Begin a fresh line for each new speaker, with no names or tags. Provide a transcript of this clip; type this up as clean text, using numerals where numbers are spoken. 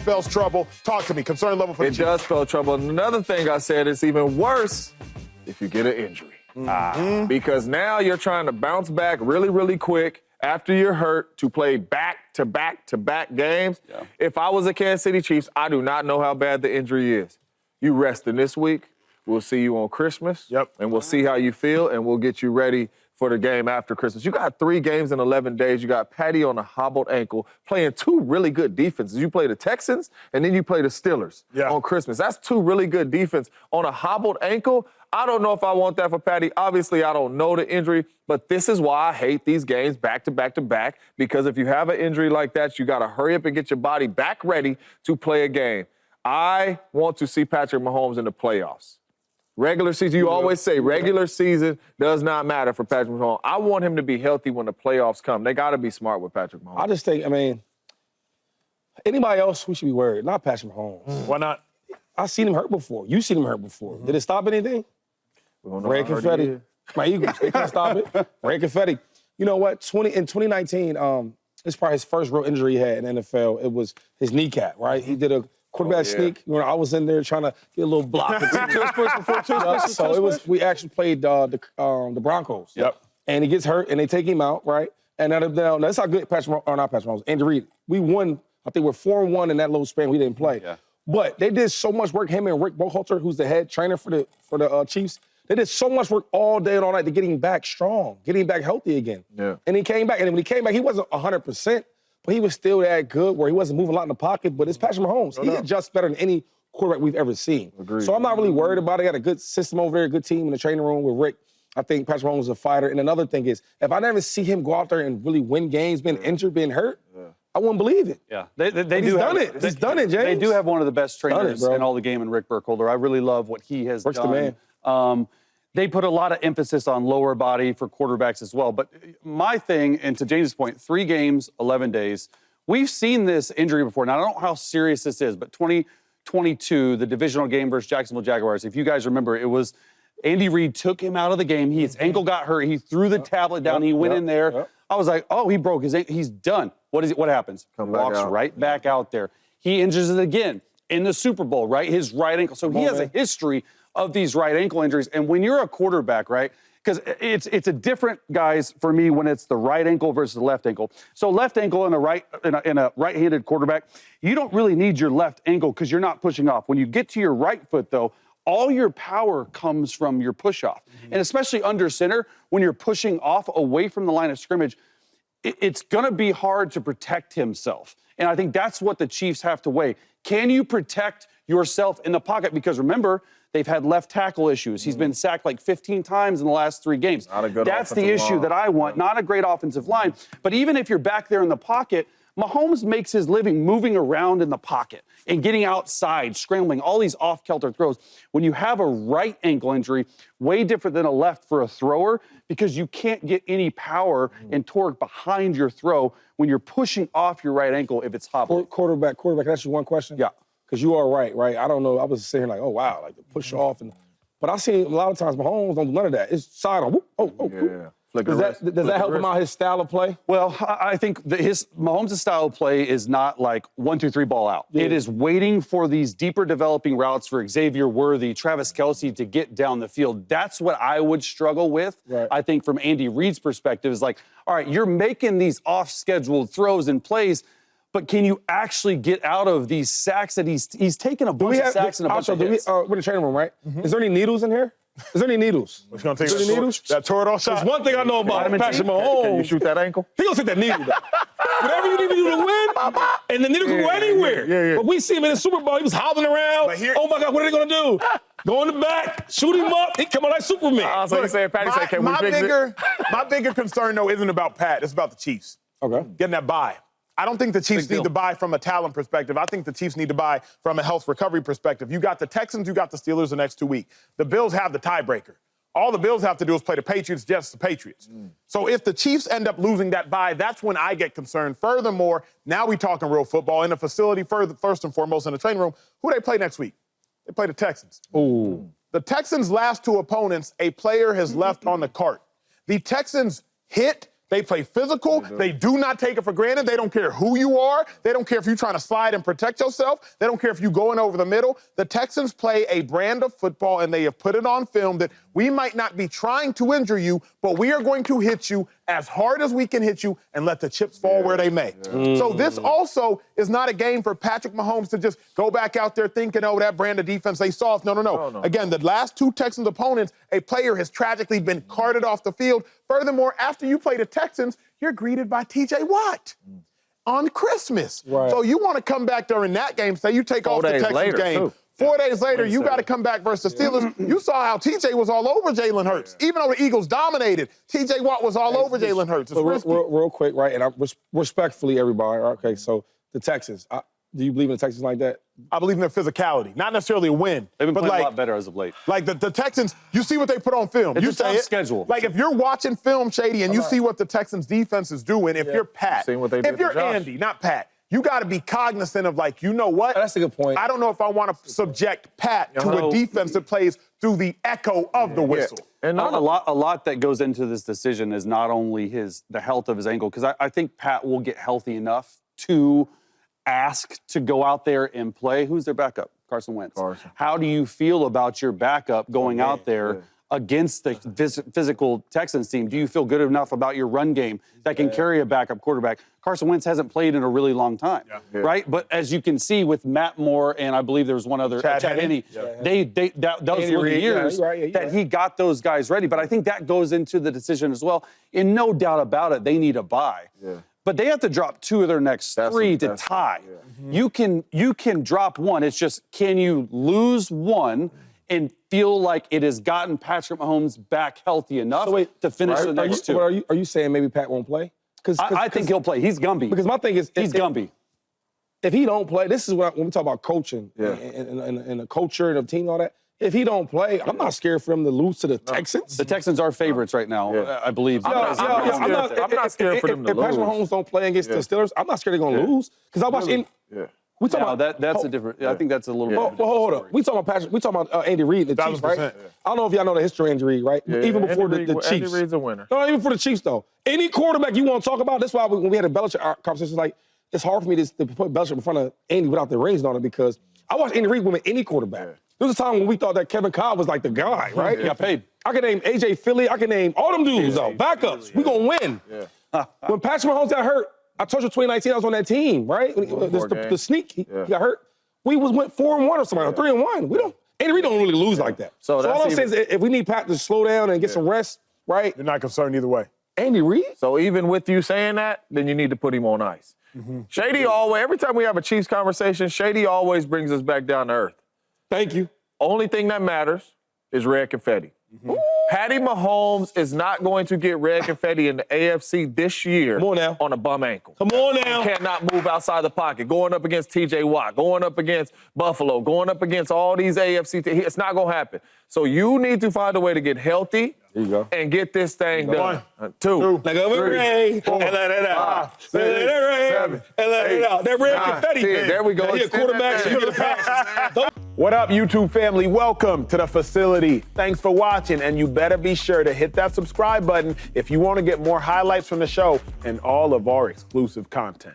spells trouble. Talk to me. Concern level for the Chiefs.
It does spell trouble. And another thing I said is even worse if you get an injury. Because now you're trying to bounce back really, really quick after you're hurt to play back-to-back-to-back games. Yeah. If I was a Kansas City Chiefs, I do not know how bad the injury is. You resting this week. We'll see you on Christmas.
Yep.
And we'll see how you feel, and we'll get you ready for the game after Christmas. You got 3 games in 11 days. You got Patty on a hobbled ankle playing 2 really good defenses. You play the Texans, and then you play the Steelers on Christmas. That's 2 really good defense on a hobbled ankle. I don't know if I want that for Patty. Obviously, I don't know the injury, but this is why I hate these games back-to-back-to-back, because if you have an injury like that, you got to hurry up and get your body back ready to play a game. I want to see Patrick Mahomes in the playoffs. Regular season, you always say regular season does not matter for Patrick Mahomes. I want him to be healthy when the playoffs come. They got to be smart with Patrick Mahomes.
I just think, anybody else, we should be worried. Not Patrick Mahomes.
Why not?
I've seen him hurt before. You've seen him hurt before. Did it stop anything? Red confetti. My Eagles, they couldn't stop it. Red confetti. You know what? In 2019, it's probably his first real injury he had in the NFL. It was his kneecap, right? He did a quarterback sneak. You know, I was in there trying to get a little block. We actually played the Broncos.
Yep.
And he gets hurt, and they take him out, right? And now that's how good not Patrick Mahomes, Andy Reid. We won, I think we're 4-1 in that little span. We didn't play. Yeah. But they did so much work, him and Rick Boholter, who's the head trainer for the Chiefs. They did so much work all day and all night to get him back strong, get him back healthy again. Yeah. And he came back, and when he came back, he wasn't 100%, but he was still that good where he wasn't moving a lot in the pocket. But it's Patrick Mahomes. He adjusts better than any quarterback we've ever seen. Agreed. So I'm not really worried about it. Got a good system over there, a good team in the training room with Rick. I think Patrick Mahomes is a fighter. And another thing is, if I never see him go out there and really win games, being injured, being hurt, I wouldn't believe it.
Yeah, they
He's done it. He's done it, James.
They do have one of the best trainers in all the game in Rick Burkholder. I really love what he has
Rick's
done.
The man.
They put a lot of emphasis on lower body for quarterbacks as well. But my thing, and to James' point, 3 games, 11 days. We've seen this injury before. Now, I don't know how serious this is, but 2022, the divisional game versus Jacksonville Jaguars, if you guys remember, it was Andy Reid took him out of the game. His ankle got hurt. He threw the tablet down. He went in there. I was like, oh, he broke his ankle. He's done. What happens? He walks right back out there. He injures it again in the Super Bowl, right? His right ankle. So he has a history of these right ankle injuries. And when you're a quarterback, right, because it's a different, guys, for me, when it's the right ankle versus the left ankle. So left ankle in a right-handed quarterback, you don't really need your left ankle because you're not pushing off. When you get to your right foot, though, all your power comes from your push-off. And especially under center, when you're pushing off away from the line of scrimmage, it's going to be hard to protect himself. And I think that's what the Chiefs have to weigh. Can you protect yourself in the pocket? Because remember, they've had left tackle issues. He's been sacked like 15 times in the last 3 games. That's the issue that I want. Not a great offensive line. But even if you're back there in the pocket, Mahomes makes his living moving around in the pocket and getting outside, scrambling, all these off-kilter throws. When you have a right ankle injury, way different than a left for a thrower because you can't get any power and torque behind your throw when you're pushing off your right ankle if it's hobbling.
Quarterback, can I ask you one question?
Yeah.
Because you are right? I don't know. I was sitting here like, oh, wow, like the push off. But I see a lot of times Mahomes don't do none of that. It's side on. Does that help him out, his style of play?
Well, I think Mahomes' style of play is not like 1, 2, 3 ball out. Yeah. It is waiting for these deeper developing routes for Xavier Worthy, Travis Kelce to get down the field. That's what I would struggle with. Right. I think from Andy Reid's perspective is like, all right, you're making these off-scheduled throws and plays, but can you actually get out of these sacks that he's taken a bunch of sacks and a bunch of hits?
We're in the training room, right? Is there any needles in here? Is there any needles?
What's going to take that Toradol shot?
There's one thing I know about Patrick Mahomes.
Can you shoot that ankle?
He going to take that needle down. Whatever you need to do to win, and the needle can go anywhere. But we see him in the Super Bowl. He was hobbling around. Oh, my God, what are they going to do? Go in the back, shoot him up. He come out like Superman.
My bigger concern, though, isn't about Pat. It's about the Chiefs.
Okay.
Getting that bye. I don't think the Chiefs need to buy from a talent perspective. I think the Chiefs need to buy from a health recovery perspective. You got the Texans, you got the Steelers the next 2 weeks. The Bills have the tiebreaker. All the Bills have to do is play the Patriots, just the Patriots. So if the Chiefs end up losing that bye, that's when I get concerned. Furthermore, now we're talking real football in a facility, first and foremost in the training room. Who they play next week? They play the Texans.
Ooh.
The Texans' last 2 opponents, a player has left on the cart. The Texans hit They play physical. They do not take it for granted. They don't care who you are. They don't care if you're trying to slide and protect yourself. They don't care if you're going over the middle. The Texans play a brand of football, and they have put it on film that we might not be trying to injure you, but we are going to hit you as hard as we can hit you and let the chips fall where they may. So this also is not a game for Patrick Mahomes to just go back out there thinking, oh, that brand of defense, they soft. No. Again, the last two Texans opponents, a player has tragically been carted off the field. Furthermore, after you play the Texans, you're greeted by T.J. Watt on Christmas.
Right.
So you want to come back during that game, say you take off the Texans game. 4 days later, you got to come back versus the Steelers. You saw how T.J. was all over Jalen Hurts. Even though the Eagles dominated, T.J. Watt was all over Jalen Hurts. It's risky.
Real quick, right, and respectfully, everybody, okay, so the Texans, do you believe in the Texans like that?
I believe in their physicality, not necessarily a win.
They've been
but
playing a lot better as of late.
Like the Texans, you see what they put on film.
It's
you
a
say
tough
it.
schedule.
Like if you're watching film, Shady, and you see what the Texans defense is doing, if you're Pat, if you're Andy, not Pat, you got to be cognizant of like, you know what?
That's a good point.
I don't know if I want to subject Pat to a defense that plays through the echo of the whistle.
And a lot that goes into this decision is not only the health of his ankle, because I think Pat will get healthy enough to ask to go out there and play. Who's their backup? Carson Wentz. How do you feel about your backup going out there against the physical Texans team? Do you feel good enough about your run game that can carry a backup quarterback? Carson Wentz hasn't played in a really long time, right? But as you can see with Matt Moore and I believe there was one other, Chad Henne, that was one of the years that he got those guys ready. But I think that goes into the decision as well. And no doubt about it, they need a bye. But they have to drop two of their next three to tie. You can drop one. It's just, can you lose one and feel like it has gotten Patrick Mahomes back healthy enough to finish the next two?
Are you saying maybe Pat won't play?
I think he'll play. He's Gumby.
Because my thing is,
he's Gumby.
If he don't play, this is when we talk about coaching and the culture and the team and all that. If he don't play, I'm not scared for him to lose to the Texans.
The Texans are favorites right now, I believe.
I'm not scared for them to lose.
If Patrick Mahomes don't play against the Steelers, I'm not scared they're going to lose. Because I watch we talking about
that's a different. I think that's a little bit.
But hold up. We talking about Patrick. We talking about Andy Reid, the Chiefs, right? I don't know if y'all know the history of Andy Reid, right? Even before the Chiefs.
Andy Reid's a winner.
No, even for the Chiefs though. Any quarterback you want to talk about. That's why when we had a Belichick conversation, like it's hard for me to put Belichick in front of Andy without the rings on it because I watched Andy Reid win any quarterback. There was a time when we thought that Kevin Cobb was like the guy, right?
He got paid.
I can name A.J. Philly. I can name all them dudes though. Backups. We gonna win. When Patrick Mahomes got hurt, I told you 2019 I was on that team, right? The sneak, he got hurt. We went 4-1 or something, or 3-1. Andy Reid don't really lose like that. So all I'm saying is if we need Pat to slow down and get some rest, right?
You're not concerned either way.
Andy Reid?
So even with you saying that, then you need to put him on ice. Shady always, every time we have a Chiefs conversation, Shady always brings us back down to earth.
Thank you.
Only thing that matters is red confetti. Patty Mahomes is not going to get red confetti in the AFC this year on a bum ankle.
Come on now.
He cannot move outside the pocket. Going up against T.J. Watt, going up against Buffalo, going up against all these AFC teams. It's not going to happen. So you need to find a way to get healthy and get this thing done. 1, 2, 3, 4,
and let it out.
5, 6,
let it rain
7,
and let it out. That red
9,
confetti.
10. There we go.
He a quarterback, so you get a pass.
What up, YouTube family? Welcome to the facility. Thanks for watching, and you better be sure to hit that subscribe button if you want to get more highlights from the show and all of our exclusive content.